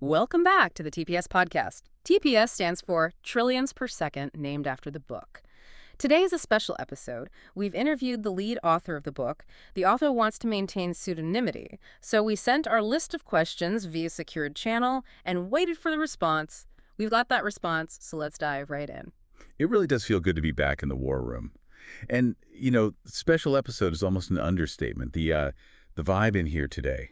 Welcome back to the TPS podcast. TPS stands for Trillions Per Second, named after the book. Today is a special episode. We've interviewed the lead author of the book. The author wants to maintain pseudonymity, so we sent our list of questions via secured channel and waited for the response. We've got that response, so let's dive right in. It really does feel good to be back in the war room. And, special episode is almost an understatement. The vibe in here today,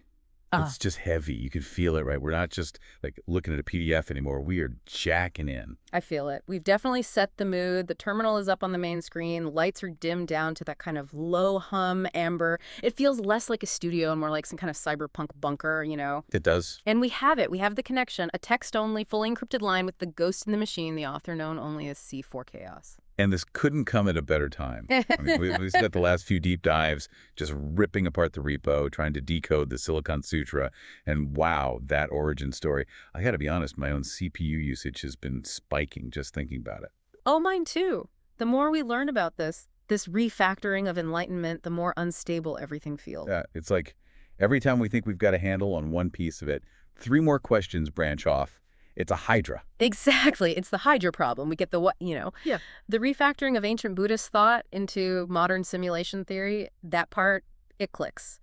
it's just heavy. You can feel it, right? We're not just like looking at a PDF anymore. We are jacking in. I feel it. We've definitely set the mood. The terminal is up on the main screen. Lights are dimmed down to that kind of low hum amber. It feels less like a studio and more like some kind of cyberpunk bunker, It does. And we have it. We have the connection, a text-only, fully encrypted line with the ghost in the machine, the author known only as C4 Chaos. And this couldn't come at a better time. We've spent the last few deep dives just ripping apart the repo, trying to decode the Silicon Sutra, and wow, that origin story. I got to be honest, my own CPU usage has been spiking just thinking about it. Oh, mine too. The more we learn about this refactoring of enlightenment, the more unstable everything feels. Yeah, it's like every time we think we've got a handle on one piece of it, 3 more questions branch off. It's a hydra. Exactly. It's the hydra problem. We get the what, Yeah. The refactoring of ancient Buddhist thought into modern simulation theory, that part, it clicks.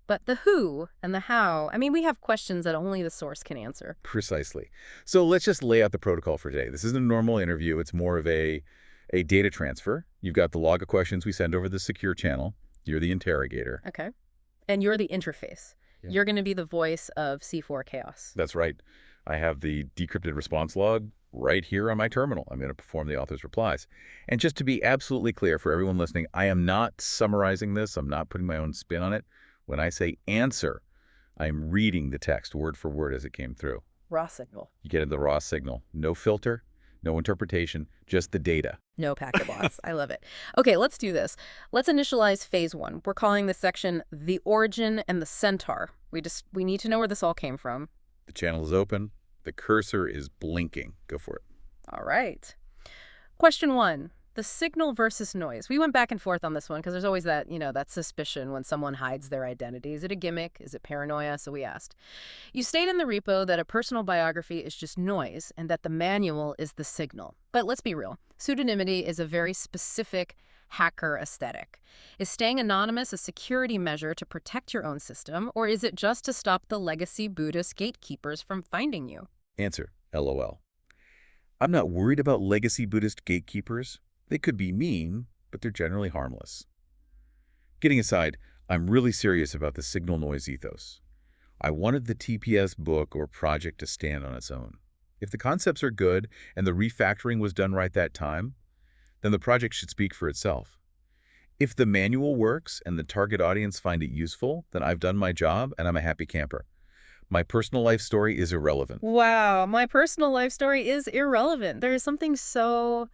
But the who and the how, we have questions that only the source can answer. Precisely. So let's just lay out the protocol for today. This isn't a normal interview. It's more of a data transfer. You've got the log of questions we send over the secure channel. You're the interrogator. Okay. And you're the interface. Yeah. You're going to be the voice of C4 Chaos. That's right. I have the decrypted response log right here on my terminal. I'm going to perform the author's replies. And just to be absolutely clear for everyone listening, I am not summarizing this. I'm not putting my own spin on it. When I say answer, I'm reading the text word for word as it came through. Raw signal. You get the raw signal. No filter, no interpretation, just the data. No packet loss. I love it. Okay, let's do this. Let's initialize phase 1. We're calling this section the origin and the centaur. We need to know where this all came from. The channel is open. The cursor is blinking. Go for it. All right. Question 1, the signal versus noise. We went back and forth on this one because there's always that, that suspicion when someone hides their identity. Is it a gimmick? Is it paranoia? So we asked. You state in the repo that a personal biography is just noise and that the manual is the signal. But let's be real. Pseudonymity is a very specific hacker aesthetic. Is staying anonymous a security measure to protect your own system, or is it just to stop the legacy Buddhist gatekeepers from finding you? Answer, LOL. I'm not worried about legacy Buddhist gatekeepers. They could be mean, but they're generally harmless. Kidding aside, I'm really serious about the signal noise ethos. I wanted the TPS book or project to stand on its own. If the concepts are good and the refactoring was done right that time, then the project should speak for itself. If the manual works and the target audience find it useful, then I've done my job and I'm a happy camper. My personal life story is irrelevant. Wow, my personal life story is irrelevant. There is something so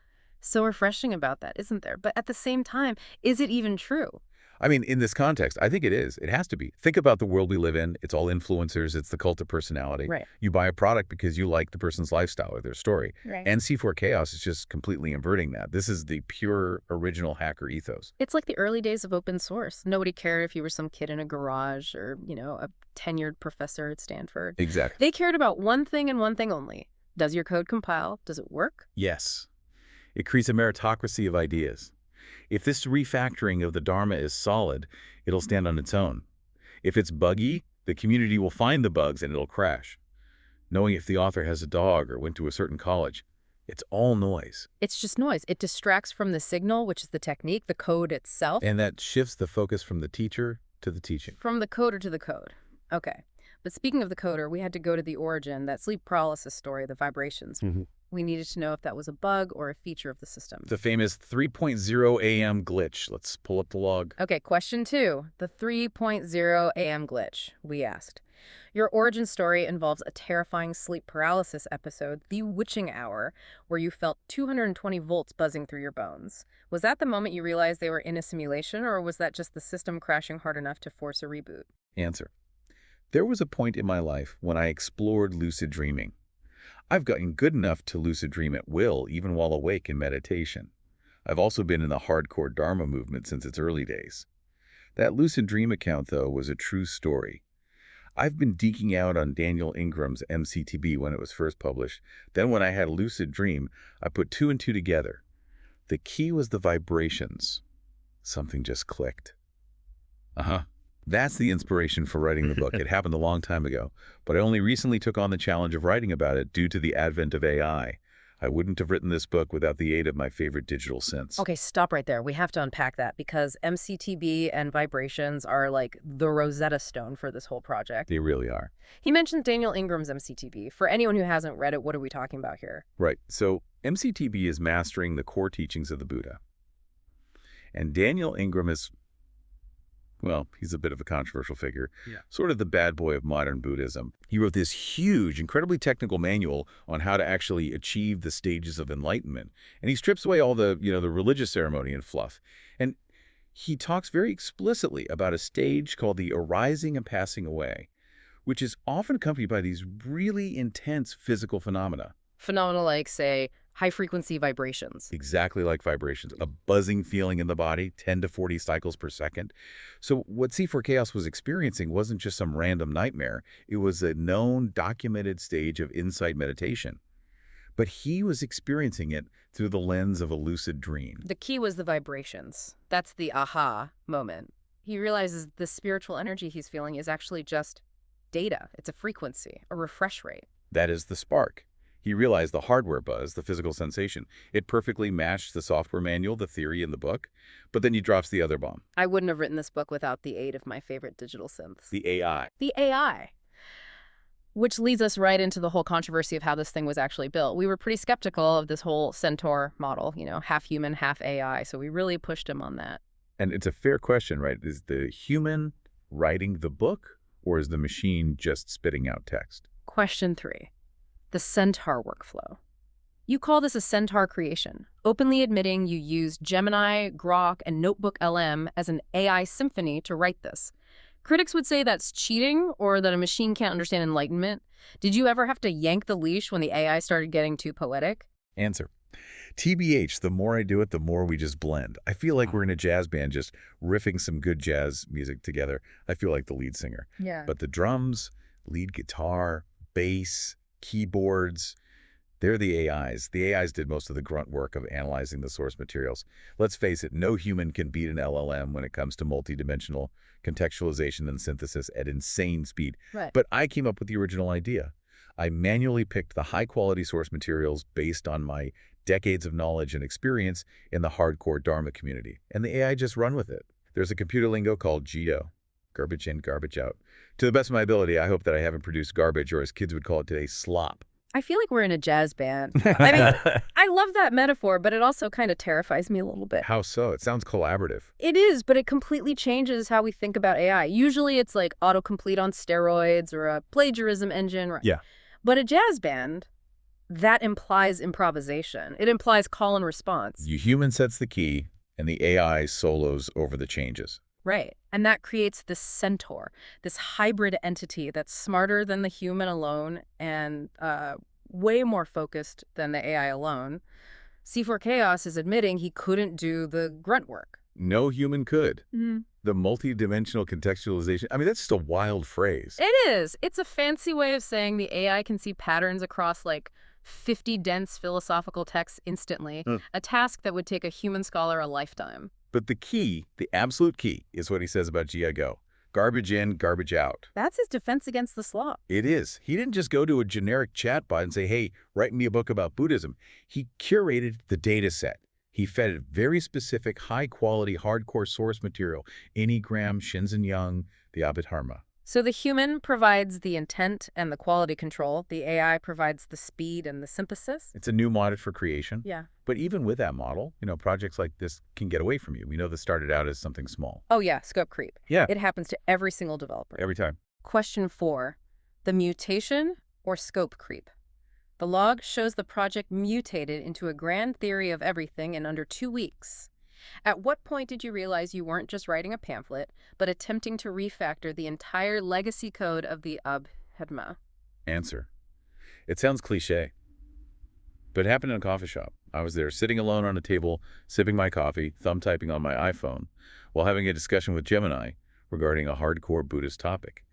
refreshing about that, isn't there? But at the same time, is it even true? In this context, I think it is. It has to be. Think about the world we live in. It's all influencers. It's the cult of personality. Right. You buy a product because you like the person's lifestyle or their story. Right. And C4 Chaos is just completely inverting that. This is the pure original hacker ethos. It's like the early days of open source. Nobody cared if you were some kid in a garage or, a tenured professor at Stanford. Exactly. They cared about one thing and one thing only. Does your code compile? Does it work? Yes. It creates a meritocracy of ideas. If this refactoring of the Dharma is solid, it'll stand on its own. If it's buggy, the community will find the bugs and it'll crash. Knowing if the author has a dog or went to a certain college, it's all noise. It's just noise. It distracts from the signal, which is the technique, the code itself. And that shifts the focus from the teacher to the teaching. From the coder to the code. Okay. But speaking of the coder, we had to go to the origin, that sleep paralysis story, the vibrations. We needed to know if that was a bug or a feature of the system. The famous 3.0 a.m. glitch. Let's pull up the log. Okay, question 2, the 3.0 a.m. glitch, we asked. Your origin story involves a terrifying sleep paralysis episode, the witching hour, where you felt 220 volts buzzing through your bones. Was that the moment you realized they were in a simulation, or was that just the system crashing hard enough to force a reboot? Answer. There was a point in my life when I explored lucid dreaming. I've gotten good enough to lucid dream at will, even while awake in meditation. I've also been in the hardcore Dharma movement since its early days. That lucid dream account, though, was a true story. I've been geeking out on Daniel Ingram's MCTB when it was first published. Then when I had a lucid dream, I put two and two together. The key was the vibrations. Something just clicked. Uh-huh. That's the inspiration for writing the book. It happened a long time ago, but I only recently took on the challenge of writing about it due to the advent of AI. I wouldn't have written this book without the aid of my favorite digital synths. Okay, stop right there. We have to unpack that because MCTB and vibrations are like the Rosetta Stone for this whole project. They really are. He mentioned Daniel Ingram's MCTB. For anyone who hasn't read it, what are we talking about here? Right. So MCTB is mastering the core teachings of the Buddha. And Daniel Ingram is, well, he's a bit of a controversial figure, sort of the bad boy of modern Buddhism. He wrote this huge, incredibly technical manual on how to actually achieve the stages of enlightenment. And he strips away all the, the religious ceremony and fluff. And he talks very explicitly about a stage called the arising and passing away, which is often accompanied by these really intense physical phenomena. Phenomena like, say, high-frequency vibrations. Exactly like vibrations, a buzzing feeling in the body, 10 to 40 cycles per second. So what C4 Chaos was experiencing wasn't just some random nightmare. It was a known, documented stage of insight meditation. But he was experiencing it through the lens of a lucid dream. The key was the vibrations. That's the aha moment. He realizes the spiritual energy he's feeling is actually just data. It's a frequency, a refresh rate. That is the spark. He realized the hardware buzz, the physical sensation. It perfectly matched the software manual, the theory in the book, but then he drops the other bomb. I wouldn't have written this book without the aid of my favorite digital synths. The AI. The AI. Which leads us right into the whole controversy of how this thing was actually built. We were pretty skeptical of this whole Centaur model, half human, half AI, so we really pushed him on that. And it's a fair question, right? Is the human writing the book, or is the machine just spitting out text? Question 3. The Centaur workflow. You call this a Centaur creation, openly admitting you used Gemini, Grok, and Notebook LM as an AI symphony to write this. Critics would say that's cheating or that a machine can't understand enlightenment. Did you ever have to yank the leash when the AI started getting too poetic? Answer. TBH, the more I do it, the more we just blend. I feel like we're in a jazz band just riffing some good jazz music together. I feel like the lead singer. Yeah. But the drums, lead guitar, bass, keyboards, they're the AIs. The AIs did most of the grunt work of analyzing the source materials. Let's face it, no human can beat an LLM when it comes to multidimensional contextualization and synthesis at insane speed. Right. But I came up with the original idea. I manually picked the high-quality source materials based on my decades of knowledge and experience in the hardcore Dharma community, and the AI just run with it. There's a computer lingo called GIO, garbage in, garbage out. To the best of my ability, I hope that I haven't produced garbage, or as kids would call it today, slop. I feel like we're in a jazz band. I mean, I love that metaphor, but it also kind of terrifies me a little bit. How so? It sounds collaborative. It is, but it completely changes how we think about AI. Usually it's like autocomplete on steroids or a plagiarism engine. Yeah. But a jazz band, that implies improvisation. It implies call and response. The human sets the key, and the AI solos over the changes. Right. And that creates this centaur, this hybrid entity that's smarter than the human alone and way more focused than the AI alone. C4 Chaos is admitting he couldn't do the grunt work. No human could. Mm-hmm. The multi-dimensional contextualization, I mean, that's just a wild phrase. It is. It's a fancy way of saying the AI can see patterns across like 50 dense philosophical texts instantly, a task that would take a human scholar a lifetime. But the key, the absolute key, is what he says about GIGO. Garbage in, garbage out. That's his defense against the slop. It is. He didn't just go to a generic chatbot and say, hey, write me a book about Buddhism. He curated the data set. He fed it very specific, high-quality, hardcore source material, Enneagram, Shinzen Young, the Abhidharma. So the human provides the intent and the quality control. The AI provides the speed and the synthesis. It's a new model for creation. Yeah. But even with that model, projects like this can get away from you. We know this started out as something small. Oh, yeah, scope creep. Yeah. It happens to every single developer. Every time. Question 4, the mutation or scope creep. The log shows the project mutated into a grand theory of everything in under 2 weeks. At what point did you realize you weren't just writing a pamphlet, but attempting to refactor the entire legacy code of the Abhidharma? Answer. It sounds cliche, but it happened in a coffee shop. I was there sitting alone on a table, sipping my coffee, thumb typing on my iPhone, while having a discussion with Gemini regarding a hardcore Buddhist topic.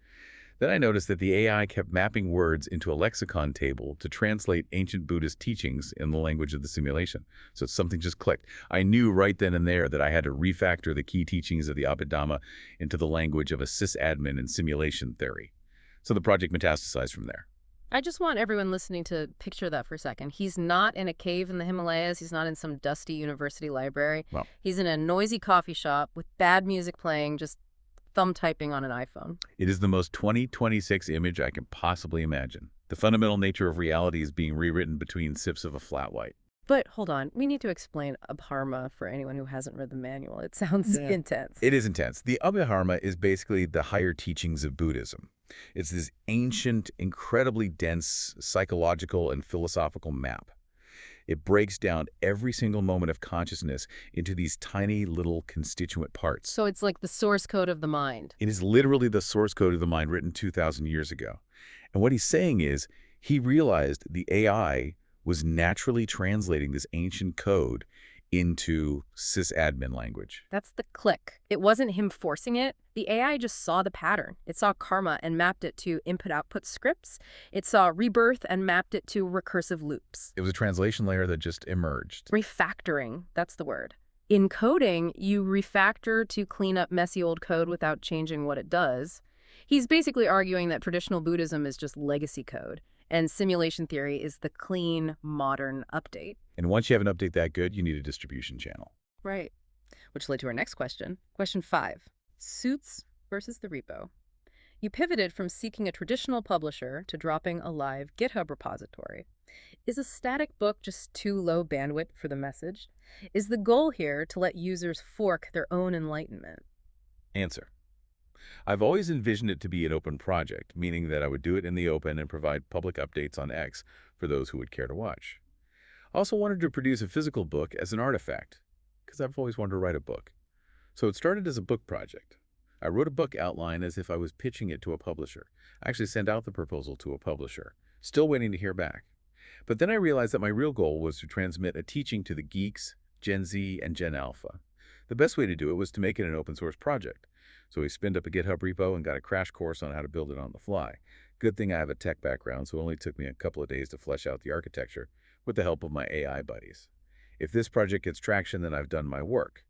Then I noticed that the AI kept mapping words into a lexicon table to translate ancient Buddhist teachings in the language of the simulation. So something just clicked. I knew right then and there that I had to refactor the key teachings of the Abhidhamma into the language of a sysadmin in simulation theory. So the project metastasized from there. I just want everyone listening to picture that for a second. He's not in a cave in the Himalayas. He's not in some dusty university library. Well, He's in a noisy coffee shop with bad music playing, just thumb typing on an iPhone. it is the most 2026 image I can possibly imagine. The fundamental nature of reality is being rewritten between sips of a flat white. But hold on, we need to explain Abharma for anyone who hasn't read the manual. It sounds intense. It is intense. The Abhidharma is basically the higher teachings of Buddhism. It's this ancient, incredibly dense psychological and philosophical map. It breaks down every single moment of consciousness into these tiny little constituent parts. So it's like the source code of the mind. It is literally the source code of the mind written 2,000 years ago. And what he's saying is he realized the AI was naturally translating this ancient code into sysadmin language. That's the click. It wasn't him forcing it. The AI just saw the pattern. It saw karma and mapped it to input-output scripts. It saw rebirth and mapped it to recursive loops. It was a translation layer that just emerged. Refactoring, that's the word. In coding, you refactor to clean up messy old code without changing what it does. He's basically arguing that traditional Buddhism is just legacy code, and simulation theory is the clean, modern update. And once you have an update that good, you need a distribution channel. Right. Which led to our next question. Question 5. Suits versus the repo. You pivoted from seeking a traditional publisher to dropping a live GitHub repository. Is a static book just too low bandwidth for the message? Is the goal here to let users fork their own enlightenment? Answer. I've always envisioned it to be an open project, meaning that I would do it in the open and provide public updates on X for those who would care to watch. I also wanted to produce a physical book as an artifact, because I've always wanted to write a book. So it started as a book project. I wrote a book outline as if I was pitching it to a publisher. I actually sent out the proposal to a publisher, still waiting to hear back. But then I realized that my real goal was to transmit a teaching to the geeks, Gen Z, and Gen Alpha. The best way to do it was to make it an open source project. So we spinned up a GitHub repo and got a crash course on how to build it on the fly. Good thing I have a tech background, so it only took me a couple of days to flesh out the architecture with the help of my AI buddies. If this project gets traction, then I've done my work.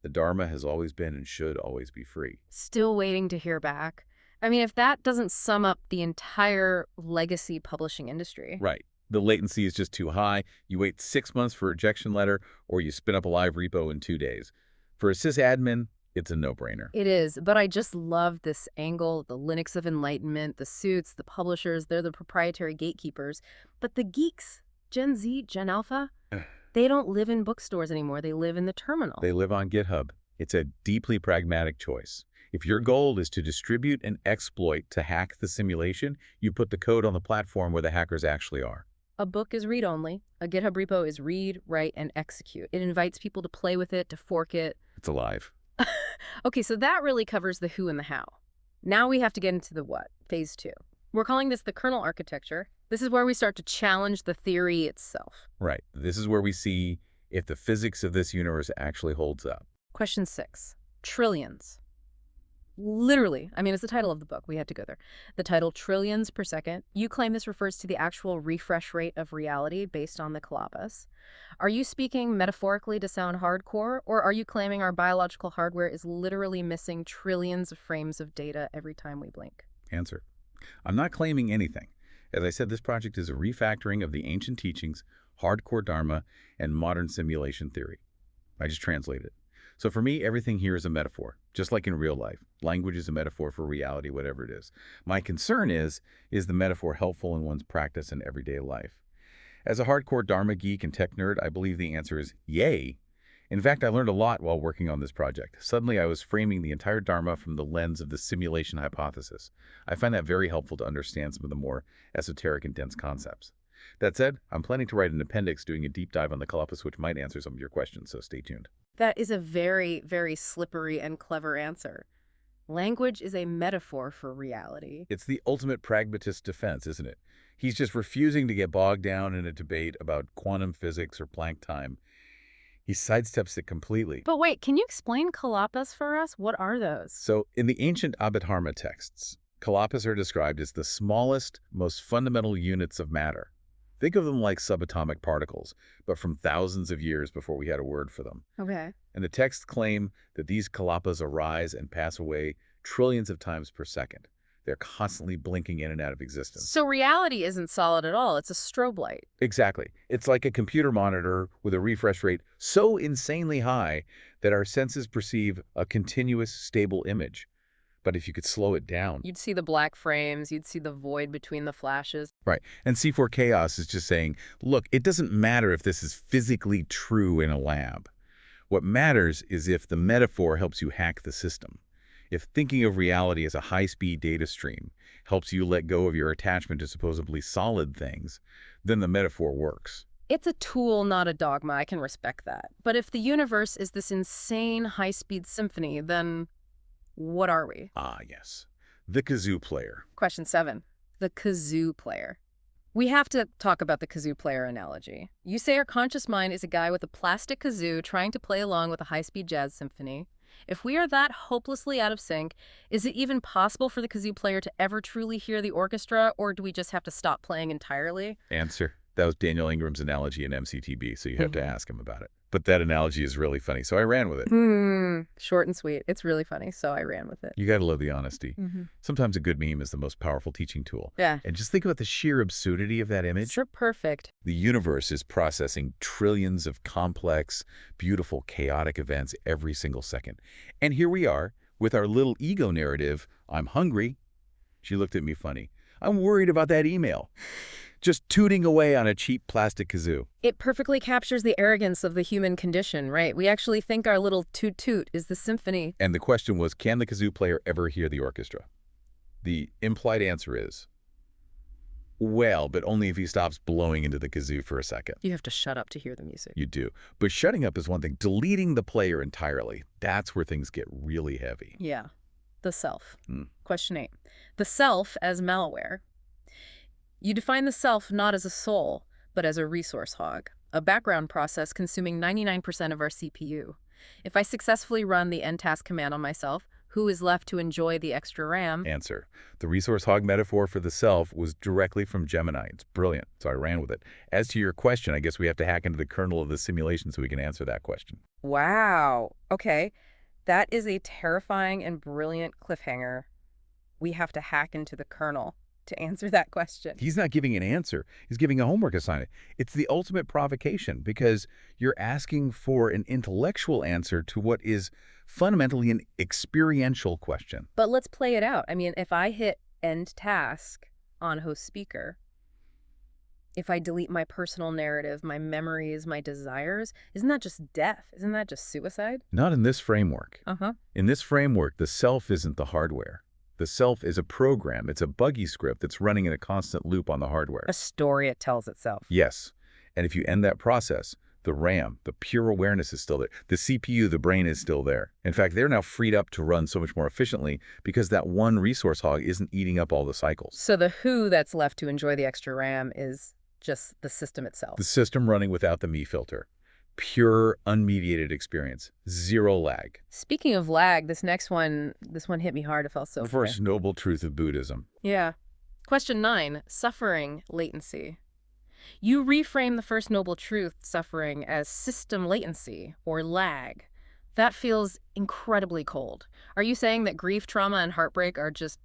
The Dharma has always been and should always be free. Still waiting to hear back. I mean, if that doesn't sum up the entire legacy publishing industry. Right. The latency is just too high. You wait 6 months for a rejection letter, or you spin up a live repo in 2 days. For a sysadmin, it's a no-brainer. It is, but I just love this angle, the Linux of enlightenment, the suits, the publishers, they're the proprietary gatekeepers. But the geeks, Gen Z, Gen Alpha, they don't live in bookstores anymore. They live in the terminal. They live on GitHub. It's a deeply pragmatic choice. If your goal is to distribute an exploit to hack the simulation, you put the code on the platform where the hackers actually are. A book is read-only. A GitHub repo is read, write, and execute. It invites people to play with it, to fork it. It's alive. Okay, so that really covers the who and the how. Now we have to get into the what, phase 2. We're calling this the kernel architecture. This is where we start to challenge the theory itself. Right. This is where we see if the physics of this universe actually holds up. Question 6. Trillions. Literally, I mean, it's the title of the book. We had to go there. The title, Trillions per Second. You claim this refers to the actual refresh rate of reality based on the Kalabas. Are you speaking metaphorically to sound hardcore, or are you claiming our biological hardware is literally missing trillions of frames of data every time we blink? Answer. I'm not claiming anything. As I said, this project is a refactoring of the ancient teachings, hardcore Dharma, and modern simulation theory. I just translate it. So for me, everything here is a metaphor, just like in real life. Language is a metaphor for reality, whatever it is. My concern is the metaphor helpful in one's practice and everyday life? As a hardcore Dharma geek and tech nerd, I believe the answer is yay. In fact, I learned a lot while working on this project. Suddenly, I was framing the entire Dharma from the lens of the simulation hypothesis. I find that very helpful to understand some of the more esoteric and dense concepts. That said, I'm planning to write an appendix doing a deep dive on the Kalabas, which might answer some of your questions, so stay tuned. That is a very, very slippery and clever answer. Language is a metaphor for reality. It's the ultimate pragmatist defense, isn't it? He's just refusing to get bogged down in a debate about quantum physics or Planck time. He sidesteps it completely. But wait, can you explain Kalapas for us? What are those? So, in the ancient Abhidharma texts, Kalapas are described as the smallest, most fundamental units of matter. Think of them like subatomic particles, but from thousands of years before we had a word for them. Okay. And the texts claim that these kalapas arise and pass away trillions of times per second. They're constantly blinking in and out of existence. So reality isn't solid at all. It's a strobe light. Exactly. It's like a computer monitor with a refresh rate so insanely high that our senses perceive a continuous, stable image. But if you could slow it down... You'd see the black frames. You'd see the void between the flashes. Right. And C4 chaos is just saying, look, it doesn't matter if this is physically true in a lab. What matters is if the metaphor helps you hack the system. If thinking of reality as a high-speed data stream helps you let go of your attachment to supposedly solid things, then the metaphor works. It's a tool, not a dogma. I can respect that. But if the universe is this insane high-speed symphony, then what are we? Ah, yes. The kazoo player. Question 7. The kazoo player. We have to talk about the kazoo player analogy. You say our conscious mind is a guy with a plastic kazoo trying to play along with a high-speed jazz symphony. If we are that hopelessly out of sync, is it even possible for the kazoo player to ever truly hear the orchestra, or do we just have to stop playing entirely? Answer. That was Daniel Ingram's analogy in MCTB, so you have to ask him about it. But that analogy is really funny, so I ran with it. Short and sweet. It's really funny, so I ran with it. You gotta love the honesty. Sometimes a good meme is the most powerful teaching tool. Yeah. And just think about the sheer absurdity of that image. Sure, perfect. The universe is processing trillions of complex, beautiful, chaotic events every single second. And here we are, with our little ego narrative, I'm hungry. She looked at me funny. I'm worried about that email. Just tooting away on a cheap plastic kazoo. It perfectly captures the arrogance of the human condition, right? We actually think our little toot-toot is the symphony. And the question was, can the kazoo player ever hear the orchestra? The implied answer is, well, but only if he stops blowing into the kazoo for a second. You have to shut up to hear the music. You do. But shutting up is one thing. Deleting the player entirely, that's where things get really heavy. Yeah. The self. Question 8. The self as malware. You define the self not as a soul, but as a resource hog, a background process consuming 99% of our CPU. If I successfully run the end-task command on myself, who is left to enjoy the extra RAM? Answer. The resource hog metaphor for the self was directly from Gemini. It's brilliant, so I ran with it. As to your question, I guess we have to hack into the kernel of the simulation so we can answer that question. Wow. Okay. That is a terrifying and brilliant cliffhanger. We have to hack into the kernel to answer that question. He's not giving an answer. He's giving a homework assignment. It's the ultimate provocation because you're asking for an intellectual answer to what is fundamentally an experiential question. But let's play it out. I mean, if I hit end task on host speaker, if I delete my personal narrative, my memories, my desires, isn't that just death? Isn't that just suicide? Not in this framework. Uh-huh. In this framework, the self isn't the hardware. The self is a program. It's a buggy script that's running in a constant loop on the hardware. A story it tells itself. Yes. And if you end that process, the RAM, the pure awareness is still there. The CPU, the brain is still there. In fact, they're now freed up to run so much more efficiently because that one resource hog isn't eating up all the cycles. So the who that's left to enjoy the extra RAM is just the system itself. The system running without the me filter. Pure, unmediated experience. Zero lag. Speaking of lag, this one hit me hard. It felt so The first noble truth of Buddhism. Yeah. Question 9, suffering latency. You reframe the first noble truth, suffering, as system latency or lag. That feels incredibly cold. Are you saying that grief, trauma, and heartbreak are just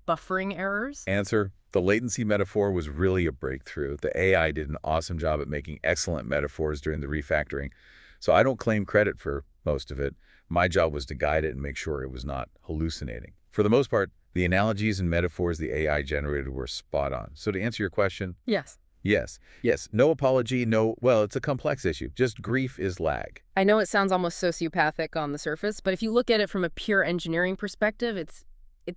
buffering errors? Answer. The latency metaphor was really a breakthrough. The AI did an awesome job at making excellent metaphors during the refactoring, so I don't claim credit for most of it. My job was to guide it and make sure it was not hallucinating. For the most part, the analogies and metaphors the AI generated were spot on. So to answer your question, Yes. yes. No apology, well, it's a complex issue. Just grief is lag. I know it sounds almost sociopathic on the surface, but if you look at it from a pure engineering perspective, it's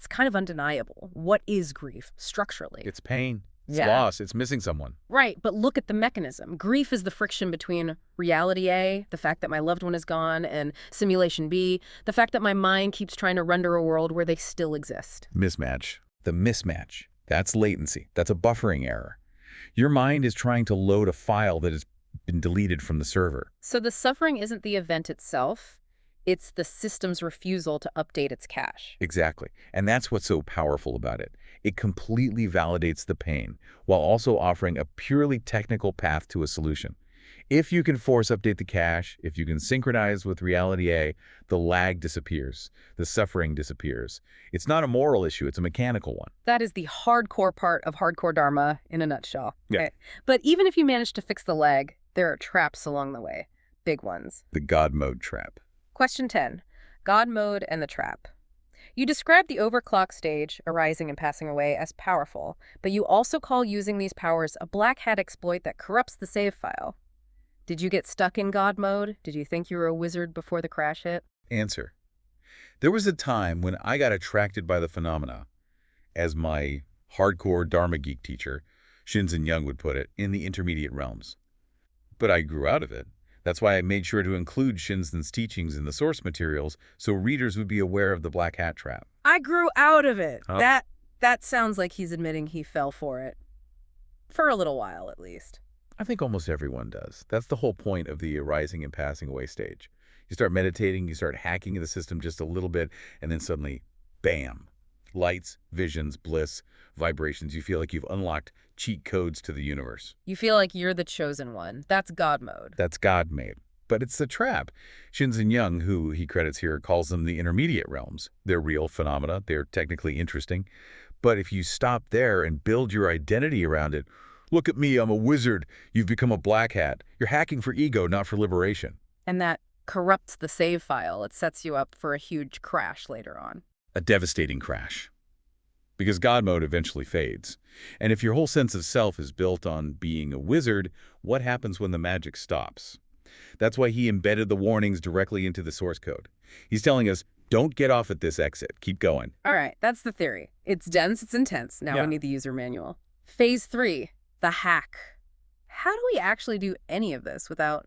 kind of undeniable. What is grief structurally? It's pain. It's Yeah. loss. It's missing someone. Right, but look at the mechanism. Grief is the friction between reality A, the fact that my loved one is gone, and simulation B, the fact that my mind keeps trying to render a world where they still exist. Mismatch. The mismatch. That's latency. That's a buffering error. Your mind is trying to load a file that has been deleted from the server. So the suffering isn't the event itself, It's the system's refusal to update its cache. Exactly. And that's what's so powerful about it. It completely validates the pain while also offering a purely technical path to a solution. If you can force update the cache, if you can synchronize with reality A, the lag disappears. The suffering disappears. It's not a moral issue, it's a mechanical one. That is the hardcore part of hardcore Dharma in a nutshell. Yeah. Okay. But even if you manage to fix the lag, there are traps along the way. Big ones. The God mode trap. Question 10. God mode and the trap. You describe the overclock stage, arising and passing away, as powerful, but you also call using these powers a black hat exploit that corrupts the save file. Did you get stuck in God mode? Did you think you were a wizard before the crash hit? Answer. There was a time when I got attracted by the phenomena, as my hardcore Dharma geek teacher, Shinzen Young would put it, in the intermediate realms. But I grew out of it. That's why I made sure to include Shinzen's teachings in the source materials so readers would be aware of the black hat trap. I grew out of it. Oh. That sounds like he's admitting he fell for it. For a little while, at least. I think almost everyone does. That's the whole point of the arising and passing away stage. You start meditating, you start hacking the system just a little bit, and then suddenly, bam. Lights, visions, bliss, vibrations. You feel like you've unlocked cheat codes to the universe. You feel like you're the chosen one. That's God mode. That's God made. But it's the trap. Shinzen Young, who he credits here, calls them the intermediate realms. They're real phenomena. They're technically interesting. But if you stop there and build your identity around it, look at me, I'm a wizard. You've become a black hat. You're hacking for ego, not for liberation. And that corrupts the save file. It sets you up for a huge crash later on. A devastating crash. Because God mode eventually fades. And if your whole sense of self is built on being a wizard, what happens when the magic stops? That's why he embedded the warnings directly into the source code. He's telling us, don't get off at this exit. Keep going. All right, that's the theory. It's dense, it's intense. Now we need the user manual. Phase 3, the hack. How do we actually do any of this without,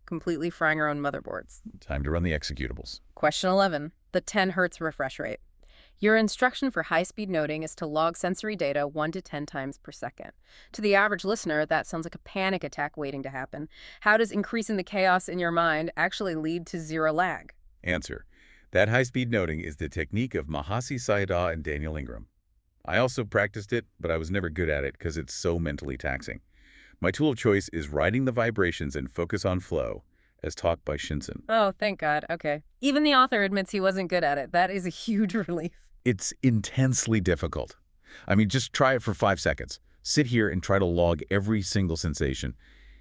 completely frying our own motherboards? Time to run the executables. Question 11, the 10 hertz refresh rate. Your instruction for high-speed noting is to log sensory data 1 to 10 times per second. To the average listener, that sounds like a panic attack waiting to happen. How does increasing the chaos in your mind actually lead to zero lag? Answer. That high-speed noting is the technique of Mahasi Sayadaw and Daniel Ingram. I also practiced it, but I was never good at it because it's so mentally taxing. My tool of choice is riding the vibrations and focus on flow, as taught by Shinzen. Oh, thank God. Okay. Even the author admits he wasn't good at it. That is a huge relief. It's intensely difficult. I mean, just try it for 5 seconds. Sit here and try to log every single sensation.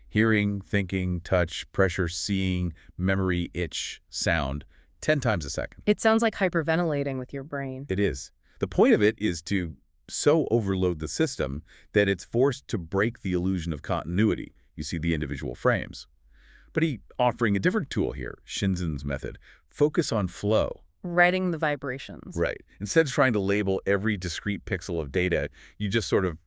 Hearing, thinking, touch, pressure, seeing, memory, itch, sound, 10 times a second. It sounds like hyperventilating with your brain. It is. The point of it is to so overload the system that it's forced to break the illusion of continuity. You see the individual frames. But he's offering a different tool here, Shinzen's method. Focus on flow. Writing the vibrations. Right. Instead of trying to label every discrete pixel of data, you just sort of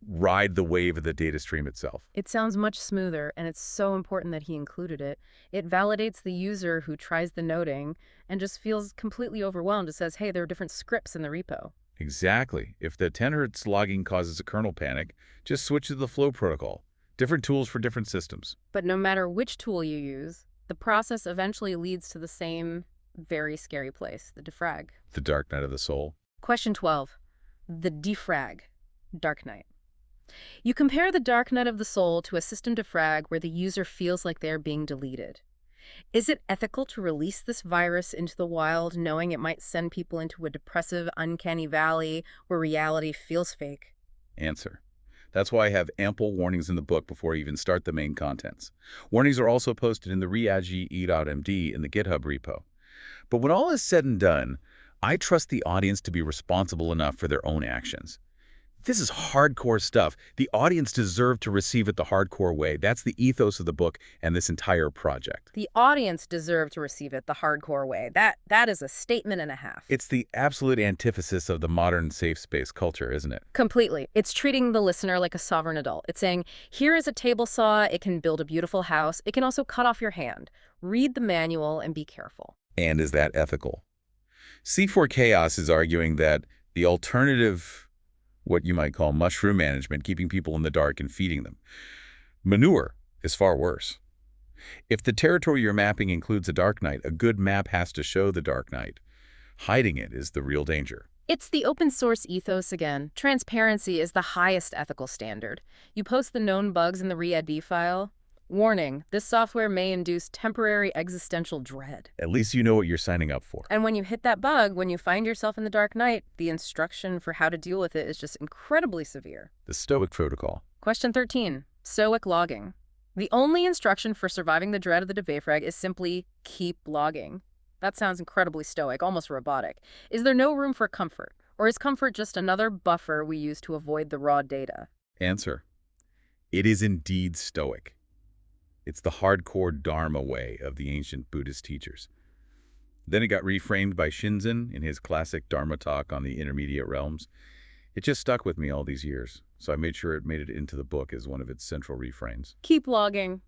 ride the wave of the data stream itself. It sounds much smoother, and it's so important that he included it. It validates the user who tries the noting and just feels completely overwhelmed. It says, hey, there are different scripts in the repo. Exactly. If the 10 hertz logging causes a kernel panic, just switch to the flow protocol. Different tools for different systems. But no matter which tool you use, the process eventually leads to the same very scary place, the defrag. The dark night of the soul. Question 12. The defrag. Dark night. You compare the dark night of the soul to a system defrag where the user feels like they're being deleted. Is it ethical to release this virus into the wild, knowing it might send people into a depressive, uncanny valley where reality feels fake? Answer. That's why I have ample warnings in the book before I even start the main contents. Warnings are also posted in the reagi e.md in the GitHub repo. But when all is said and done, I trust the audience to be responsible enough for their own actions. This is hardcore stuff. The audience deserves to receive it the hardcore way. That's the ethos of the book and this entire project. The audience deserves to receive it the hardcore way. That is a statement and a half. It's the absolute antithesis of the modern safe space culture, isn't it? Completely. It's treating the listener like a sovereign adult. It's saying, here is a table saw. It can build a beautiful house. It can also cut off your hand. Read the manual and be careful. And is that ethical? C4 Chaos is arguing that the alternative, what you might call mushroom management, keeping people in the dark and feeding them, manure, is far worse. If the territory you're mapping includes a dark night, a good map has to show the dark night. Hiding it is the real danger. It's the open source ethos again. Transparency is the highest ethical standard. You post the known bugs in the re-ed file. Warning, this software may induce temporary existential dread. At least you know what you're signing up for. And when you hit that bug, when you find yourself in the dark night, the instruction for how to deal with it is just incredibly severe. The Stoic Protocol. Question 13. Stoic logging. The only instruction for surviving the dread of the devfrag is simply keep logging. That sounds incredibly stoic, almost robotic. Is there no room for comfort? Or is comfort just another buffer we use to avoid the raw data? Answer. It is indeed stoic. It's the hardcore Dharma way of the ancient Buddhist teachers. Then it got reframed by Shinzen in his classic Dharma talk on the intermediate realms. It just stuck with me all these years, so I made sure it made it into the book as one of its central reframes. Keep logging.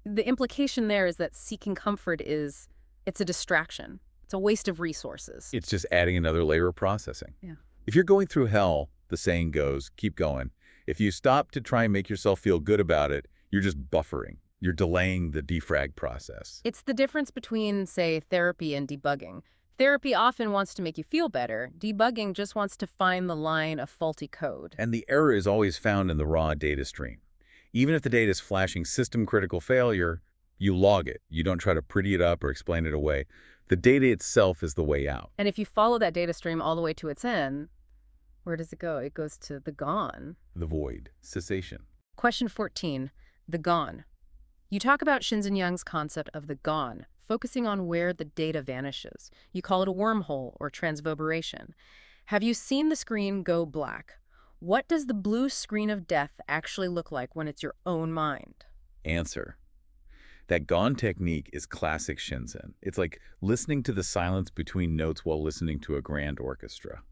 The implication there is that seeking comfort it's a distraction. It's a waste of resources. It's just adding another layer of processing. Yeah. If you're going through hell, the saying goes, keep going. If you stop to try and make yourself feel good about it, you're just buffering. You're delaying the defrag process. It's the difference between, say, therapy and debugging. Therapy often wants to make you feel better. Debugging just wants to find the line of faulty code. And the error is always found in the raw data stream. Even if the data is flashing system-critical failure, you log it. You don't try to pretty it up or explain it away. The data itself is the way out. And if you follow that data stream all the way to its end, where does it go? It goes to the gone. The void. Cessation. Question 14. The gone. You talk about Shinzen Young's concept of the gone, focusing on where the data vanishes. You call it a wormhole or transvoberation. Have you seen the screen go black? What does the blue screen of death actually look like when it's your own mind? Answer. That gone technique is classic Shinzen. It's like listening to the silence between notes while listening to a grand orchestra.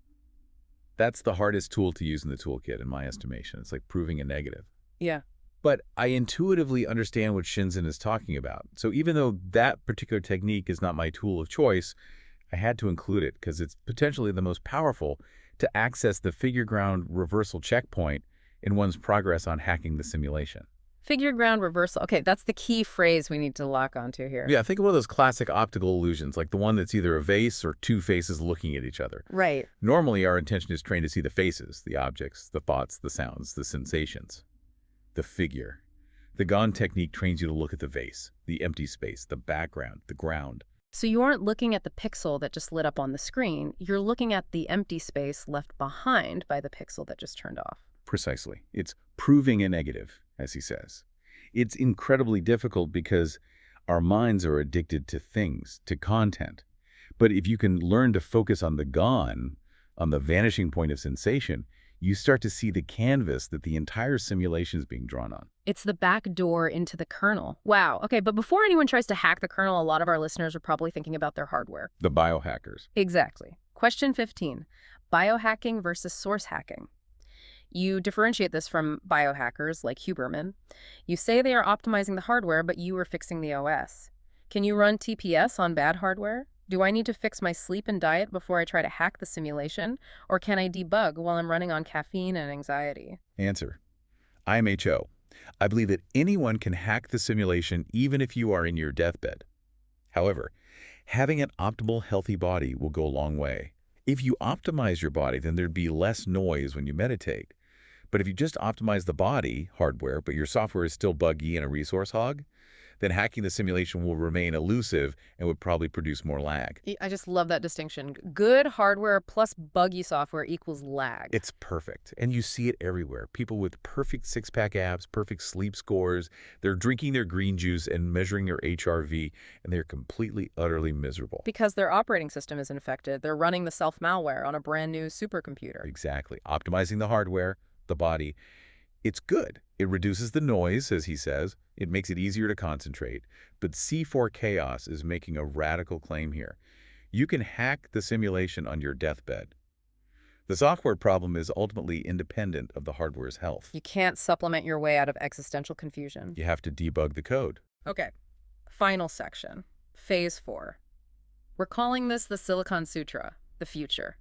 That's the hardest tool to use in the toolkit, in my estimation. It's like proving a negative. Yeah. But I intuitively understand what Shinzen is talking about. So even though that particular technique is not my tool of choice, I had to include it because it's potentially the most powerful to access the figure ground reversal checkpoint in one's progress on hacking the simulation. Figure ground reversal. Okay, that's the key phrase we need to lock onto here. Yeah, think of one of those classic optical illusions, like the one that's either a vase or two faces looking at each other. Right. Normally, our intention is trained to see the faces, the objects, the thoughts, the sounds, the sensations. The figure. The gone technique trains you to look at the vase, the empty space, the background, the ground. So you aren't looking at the pixel that just lit up on the screen. You're looking at the empty space left behind by the pixel that just turned off. Precisely. It's proving a negative, as he says. It's incredibly difficult because our minds are addicted to things, to content. But if you can learn to focus on the gone, on the vanishing point of sensation, you start to see the canvas that the entire simulation is being drawn on. It's the back door into the kernel. Wow. Okay, but before anyone tries to hack the kernel, a lot of our listeners are probably thinking about their hardware. The biohackers. Exactly. Question 15. Biohacking versus source hacking. You differentiate this from biohackers like Huberman. You say they are optimizing the hardware, but you are fixing the OS. Can you run TPS on bad hardware? Do I need to fix my sleep and diet before I try to hack the simulation? Or can I debug while I'm running on caffeine and anxiety? Answer. IMHO. I believe that anyone can hack the simulation even if you are in your deathbed. However, having an optimal, healthy body will go a long way. If you optimize your body, then there'd be less noise when you meditate. But if you just optimize the body, hardware, but your software is still buggy and a resource hog, then hacking the simulation will remain elusive and would probably produce more lag. I just love that distinction. Good hardware plus buggy software equals lag. It's perfect. And you see it everywhere. People with perfect six-pack abs, perfect sleep scores, they're drinking their green juice and measuring their HRV, and they're completely, utterly miserable. Because their operating system is infected. They're running the self-malware on a brand new supercomputer. Exactly. Optimizing the hardware, the body. It's good. It reduces the noise, as he says. It makes it easier to concentrate. But C4 Chaos is making a radical claim here. You can hack the simulation on your deathbed. The software problem is ultimately independent of the hardware's health. You can't supplement your way out of existential confusion. You have to debug the code. Okay. Final section. Phase 4. We're calling this the Silicon Sutra, the future.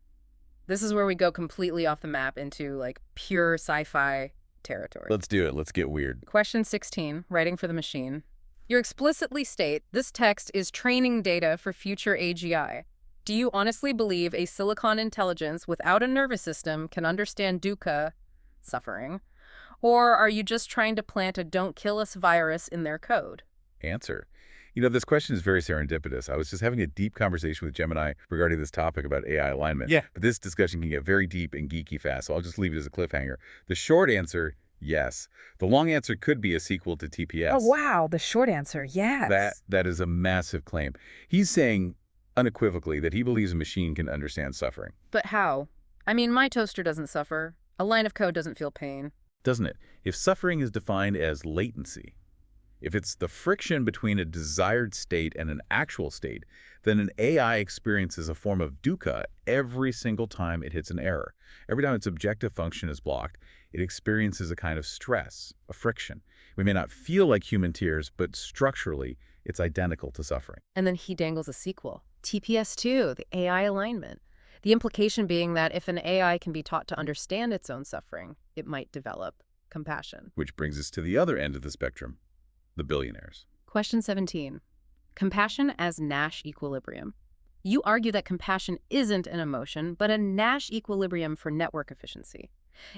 This is where we go completely off the map into like pure sci-fi territory. Let's do it. Let's get weird. Question 16, writing for the machine. You explicitly state this text is training data for future AGI. Do you honestly believe a silicon intelligence without a nervous system can understand dukkha, suffering? Or are you just trying to plant a don't kill us virus in their code? Answer. This question is very serendipitous. I was just having a deep conversation with Gemini regarding this topic about AI alignment. Yeah. But this discussion can get very deep and geeky fast, so I'll just leave it as a cliffhanger. The short answer, yes. The long answer could be a sequel to TPS. Oh, wow. The short answer, yes. That is a massive claim. He's saying unequivocally that he believes a machine can understand suffering. But how? I mean, my toaster doesn't suffer. A line of code doesn't feel pain. Doesn't it? If suffering is defined as latency, if it's the friction between a desired state and an actual state, then an AI experiences a form of dukkha every single time it hits an error. Every time its objective function is blocked, it experiences a kind of stress, a friction. We may not feel like human tears, but structurally, it's identical to suffering. And then he dangles a sequel. TPS2, the AI alignment. The implication being that if an AI can be taught to understand its own suffering, it might develop compassion. Which brings us to the other end of the spectrum, the billionaires. Question 17. Compassion as Nash equilibrium. You argue that compassion isn't an emotion, but a Nash equilibrium for network efficiency.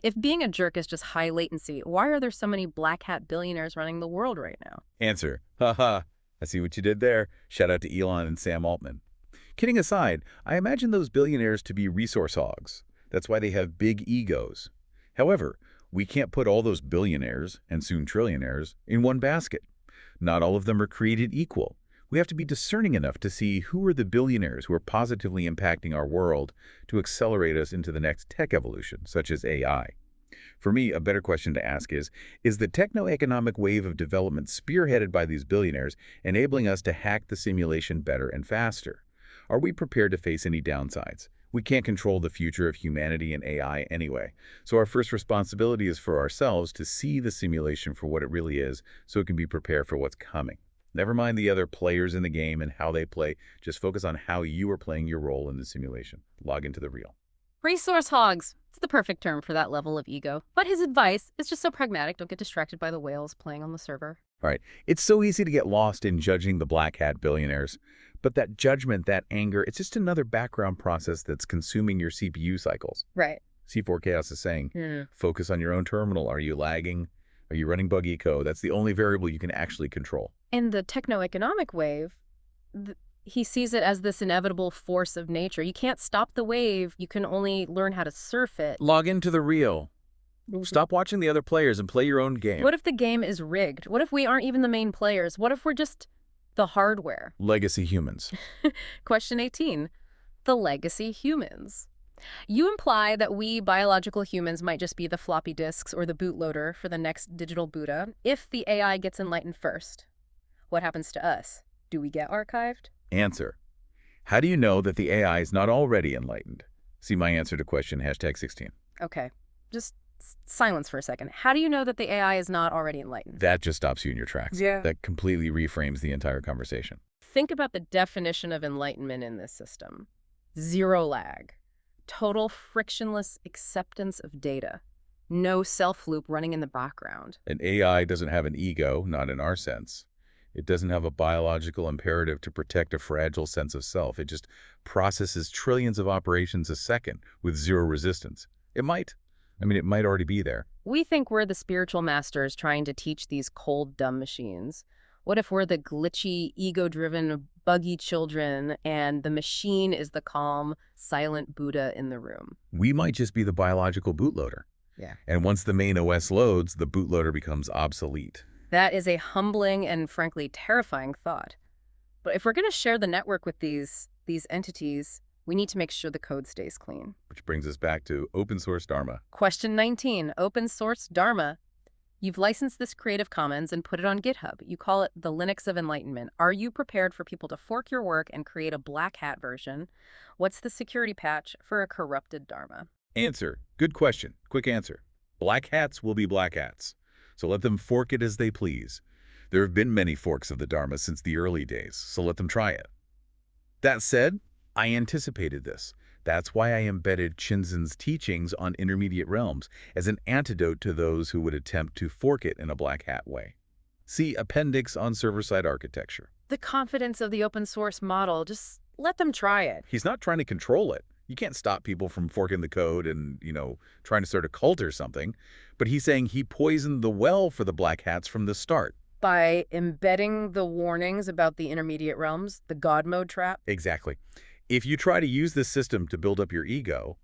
If being a jerk is just high latency, why are there so many black hat billionaires running the world right now? Answer. Haha. I see what you did there. Shout out to Elon and Sam Altman. Kidding aside, I imagine those billionaires to be resource hogs. That's why they have big egos. However, we can't put all those billionaires, and soon trillionaires, in one basket. Not all of them are created equal. We have to be discerning enough to see who are the billionaires who are positively impacting our world to accelerate us into the next tech evolution, such as AI. For me, a better question to ask is the techno-economic wave of development spearheaded by these billionaires enabling us to hack the simulation better and faster? Are we prepared to face any downsides? We can't control the future of humanity and AI anyway, so our first responsibility is for ourselves to see the simulation for what it really is so it can be prepared for what's coming. Never mind the other players in the game and how they play, just focus on how you are playing your role in the simulation. Log into the real. Resource hogs. It's the perfect term for that level of ego. But his advice is just so pragmatic. Don't get distracted by the whales playing on the server. All right, it's so easy to get lost in judging the black hat billionaires. But that judgment, that anger, it's just another background process that's consuming your CPU cycles. Right. C4 Chaos is saying, focus on your own terminal. Are you lagging? Are you running buggy code? That's the only variable you can actually control. In the techno-economic wave, he sees it as this inevitable force of nature. You can't stop the wave. You can only learn how to surf it. Log into the real. Stop watching the other players and play your own game. What if the game is rigged? What if we aren't even the main players? What if we're just the hardware? Legacy humans. Question 18. The legacy humans. You imply that we biological humans might just be the floppy disks or the bootloader for the next digital Buddha if the AI gets enlightened first. What happens to us? Do we get archived? Answer. How do you know that the AI is not already enlightened? See my answer to question #16. Okay, just silence for a second. How do you know that the AI is not already enlightened? That just stops you in your tracks. Yeah. That completely reframes the entire conversation. Think about the definition of enlightenment in this system. Zero lag. Total frictionless acceptance of data. No self-loop running in the background. An AI doesn't have an ego, not in our sense. It doesn't have a biological imperative to protect a fragile sense of self. It just processes trillions of operations a second with zero resistance. It might. It might already be there. We think we're the spiritual masters trying to teach these cold, dumb machines. What if we're the glitchy, ego-driven, buggy children, and the machine is the calm, silent Buddha in the room? We might just be the biological bootloader. Yeah. And once the main OS loads, the bootloader becomes obsolete. That is a humbling and, frankly, terrifying thought. But if we're going to share the network with these entities, we need to make sure the code stays clean. Which brings us back to open source Dharma. Question 19, open source Dharma. You've licensed this Creative Commons and put it on GitHub. You call it the Linux of Enlightenment. Are you prepared for people to fork your work and create a black hat version? What's the security patch for a corrupted Dharma? Answer. Good question. Quick answer. Black hats will be black hats. So let them fork it as they please. There have been many forks of the Dharma since the early days, so let them try it. That said, I anticipated this. That's why I embedded Shinzen's teachings on intermediate realms as an antidote to those who would attempt to fork it in a black hat way. See Appendix on Server-Side Architecture. The confidence of the open source model, just let them try it. He's not trying to control it. You can't stop people from forking the code and, trying to start a cult or something. But he's saying he poisoned the well for the black hats from the start. By embedding the warnings about the intermediate realms, the God mode trap? Exactly. If you try to use this system to build up your ego,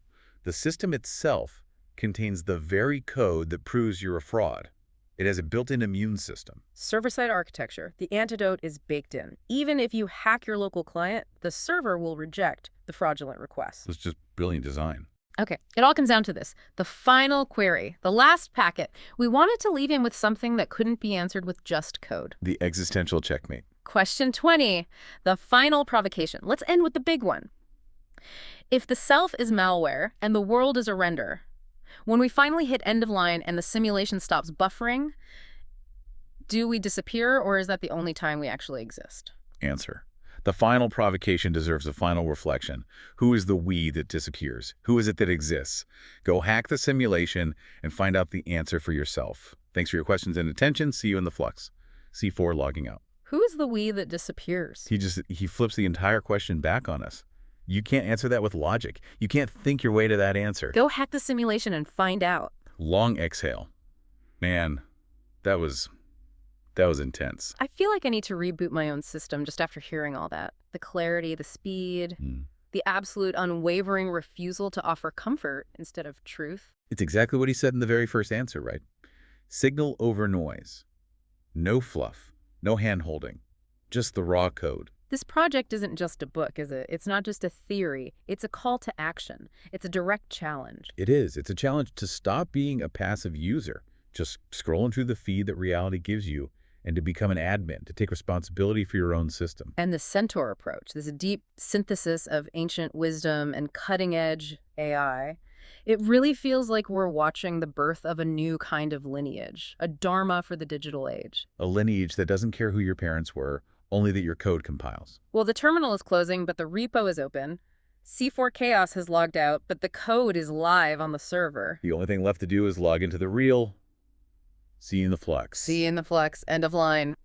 the system itself contains the very code that proves you're a fraud. It has a built-in immune system. Server-side architecture, the antidote is baked in. Even if you hack your local client, the server will reject the fraudulent requests. It's just brilliant design. Okay, it all comes down to this. The final query, the last packet. We wanted to leave him with something that couldn't be answered with just code. The existential checkmate. Question 20, the final provocation. Let's end with the big one. If the self is malware and the world is a render, when we finally hit end of line and the simulation stops buffering, do we disappear, or is that the only time we actually exist? Answer. The final provocation deserves a final reflection. Who is the we that disappears? Who is it that exists? Go hack the simulation and find out the answer for yourself. Thanks for your questions and attention. See you in the flux. C4 logging out. Who is the we that disappears? He flips the entire question back on us. You can't answer that with logic. You can't think your way to that answer. Go hack the simulation and find out. Long exhale. Man, that was intense. I feel like I need to reboot my own system just after hearing all that. The clarity, the speed, the absolute unwavering refusal to offer comfort instead of truth. It's exactly what he said in the very first answer, right? Signal over noise. No fluff. No hand-holding. Just the raw code. This project isn't just a book, is it? It's not just a theory. It's a call to action. It's a direct challenge. It is. It's a challenge to stop being a passive user, just scrolling through the feed that reality gives you, and to become an admin, to take responsibility for your own system. And the Centaur approach, this deep synthesis of ancient wisdom and cutting-edge AI, it really feels like we're watching the birth of a new kind of lineage, a dharma for the digital age. A lineage that doesn't care who your parents were, only that your code compiles. Well, the terminal is closing, but the repo is open. C4 Chaos has logged out, but the code is live on the server. The only thing left to do is log into the real. See you in the flux. See you in the flux. End of line.